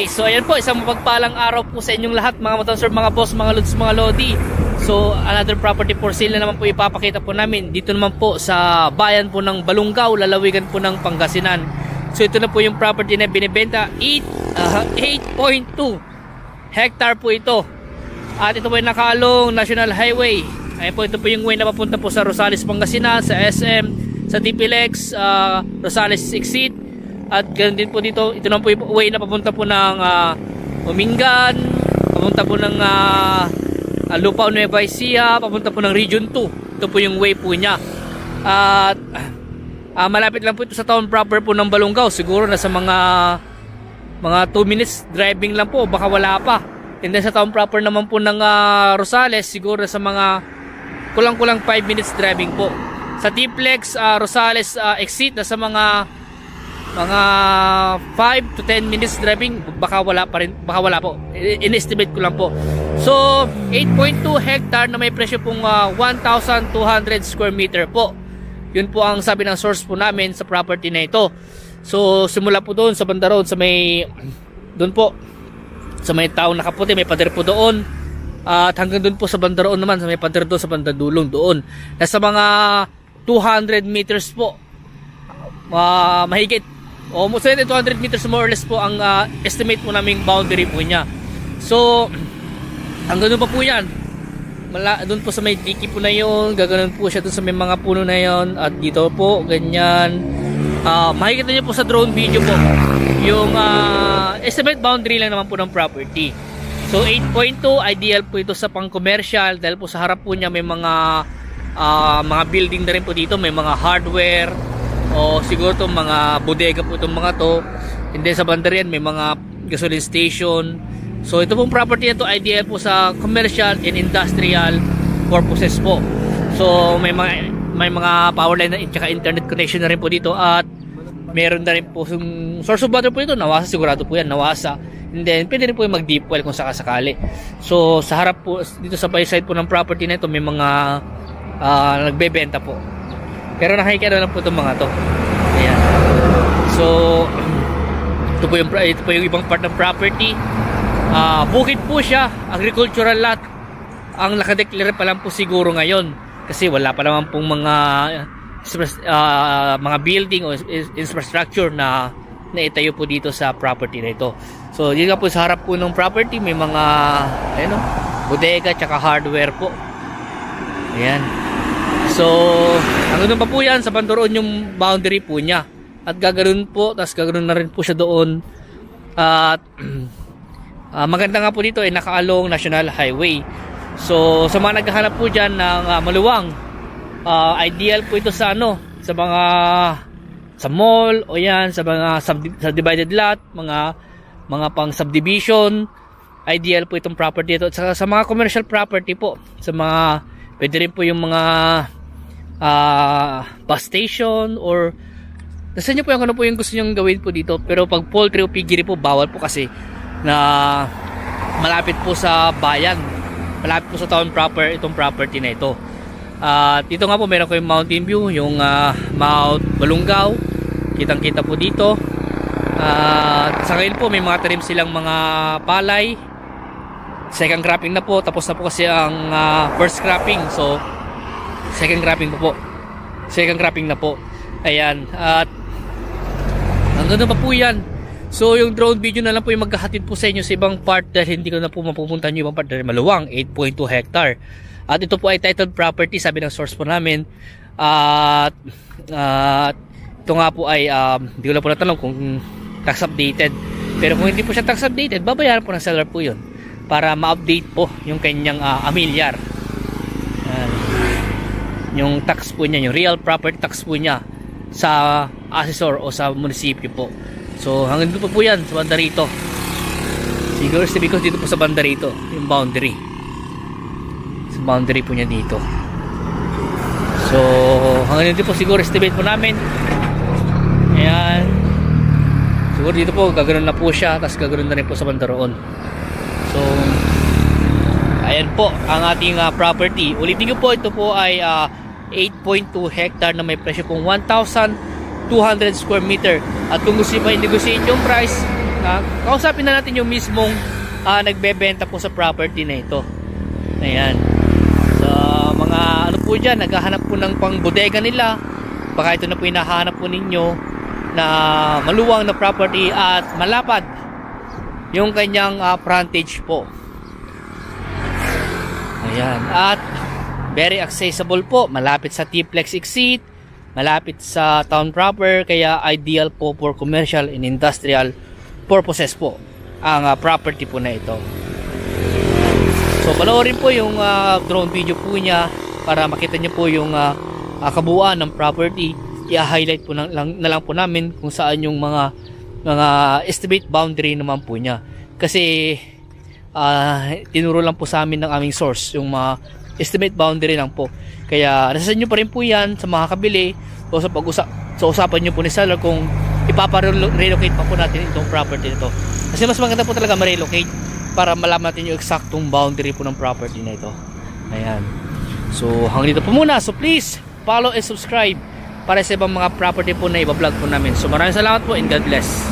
Okay, so ayan po, isang mapagpalang araw po sa inyong lahat mga motorsport, mga boss, mga lods, mga lodi. So another property for sale na naman po ipapakita po namin. Dito naman po sa bayan po ng Balungaw, lalawigan po ng Pangasinan. So ito na po yung property na binibenta, 8.2 hectare po ito. At ito po yung nakalong National Highway. Ayan po, ito po yung way na papunta po sa Rosales, Pangasinan, sa SM, sa TPLEX, Rosales Exit. At ganoon din po dito, ito naman po yung way na papunta po ng Umingan, papunta po ng Lupao, Nueva Ecija, papunta po ng Region 2. Ito po yung way po niya. At malapit lang po ito sa town proper po ng Balungaw. Siguro nasa mga 2 minutes driving lang po, baka wala pa. And then sa town proper naman po ng Rosales, siguro sa mga kulang-kulang 5 minutes driving po. Sa TPLEX, Rosales exit, nasa mga 5 to 10 minutes driving, baka wala pa rin, baka wala po, in-estimate ko lang po. So 8.2 hectare na may presyo pong 1,200 square meter po. Yun po ang sabi ng source po namin sa property na ito. So simula po doon sa banda road, sa may doon po sa may taong nakaputi, may pader po doon, at hanggang doon po sa banda roon naman, sa may pader doon sa banda dulong doon, nasa mga 200 meters po, mahigit almost 200 meters more or less po ang estimate po naming boundary po niya. So hanggang doon pa po yan, doon po sa may diki po na yun, gaganon po siya doon sa may mga puno na yun. At dito po ganyan, makikita nyo po sa drone video po yung estimate boundary lang naman po ng property. So 8.2, ideal po ito sa pang commercial dahil po sa harap po niya may mga building na rin po dito, may mga hardware o siguro itong mga bodega po itong mga to. And then sa banda rin may mga gasoline station. So ito pong property na to ideal po sa commercial and industrial purposes po. So may mga power line at saka internet connection na rin po dito. At meron na rin po yung source of water po ito, Nawasa, sigurado po yan, Nawasa. And then pwede rin po yung mag deep well kung sakasakali. So sa harap po dito sa side po ng property na ito may mga nagbebenta po. Pero nakikita lang po itong mga to. Ayan. So ito po yung ibang part ng property. Bukid po siya, agricultural lot. Ang nakadeclare pa lang po siguro ngayon kasi wala pa naman pong mga building o infrastructure na itayo po dito sa property na ito. So dito po sa harap po ng property may mga bodega tsaka hardware po. Ayan. So hanggang doon pa po yan, sa bandoroon yung boundary po niya. At gaganoon po, tapos gaganoon na rin po siya doon. At maganda nga po dito ay nakaalong National Highway. So sa mga naghahanap po dyan ng maluwang, ideal po ito sa sa mga sa mall o yan, sa mga subdivided lot, mga pang subdivision. Ideal po itong property ito. At sa mga commercial property po, sa mga pwede rin po yung mga bus station or nasa nyo po yung ano po yung gusto nyo gawin po dito. Pero pag poultry o piggery po bawal po kasi na malapit po sa bayan, malapit po sa town proper itong property na ito. Dito nga po meron ko yung Mountain View, yung Mount Balungaw, kitang kita po dito. Sa ngayon po may mga tanim silang mga palay, second cropping na po, tapos na po kasi ang first cropping. So second cropping na po. Ayan. At hanggang na pa po yan. So yung drone video na lang po yung maghahatid po sa inyo sa ibang part dahil hindi ko na po mapupuntahan yung ibang part dahil maluwang, 8.2 hectare. At ito po ay titled property, sabi ng source po namin. At ito nga po ay hindi ko na po natanong kung tax updated. Pero kung hindi po siya tax updated, babayaran po ng seller po yun para ma-update po yung kanyang amilyar. Yung tax po niya, yung real property tax po niya sa assessor o sa munisipyo po. So hanggang dito po yan sa banda rito. Siguro because dito po sa banda rito yung boundary. Sa boundary po niya dito. So hanggang dito po siguro estimate po namin. Ayan. Siguro dito po gaganoon na po siya, tapos gaganoon na rin po sa banda roon. So ayan po ang ating property. Ulitin ko po, ito po ay 8.2 hectare na may presyo pong 1,200 square meter. At kung gusto nyo pa i-negotiate yung price, kausapin na natin yung mismong nagbebenta po sa property na ito. Ayan. So mga ano po dyan, naghahanap po ng pang bodega nila, baka ito na po yung nahanap po ninyo na maluwang na property at malapad yung kanyang frontage po. Ayan. At very accessible po, malapit sa T-Plex exit, malapit sa town proper, kaya ideal po for commercial and industrial purposes po ang property po na ito. So panoorin po yung drone video po niya para makita niyo po yung kabuuan ng property. I-highlight po na lang po namin kung saan yung mga estimate boundary naman po niya, kasi tinuro lang po sa amin ng aming source yung mga estimate boundary lang po. Kaya nasa inyo pa rin po yan sa mga kabili o sa usapan nyo po ni seller kung ipapa-relocate pa po natin itong property nito. Kasi mas maganda po talaga ma-relocate para malaman natin yung eksaktong boundary po ng property na ito. Ayan. So hanggang dito po muna. So please follow and subscribe para sa ibang mga property po na iba-vlog po namin. So maraming salamat po and God bless.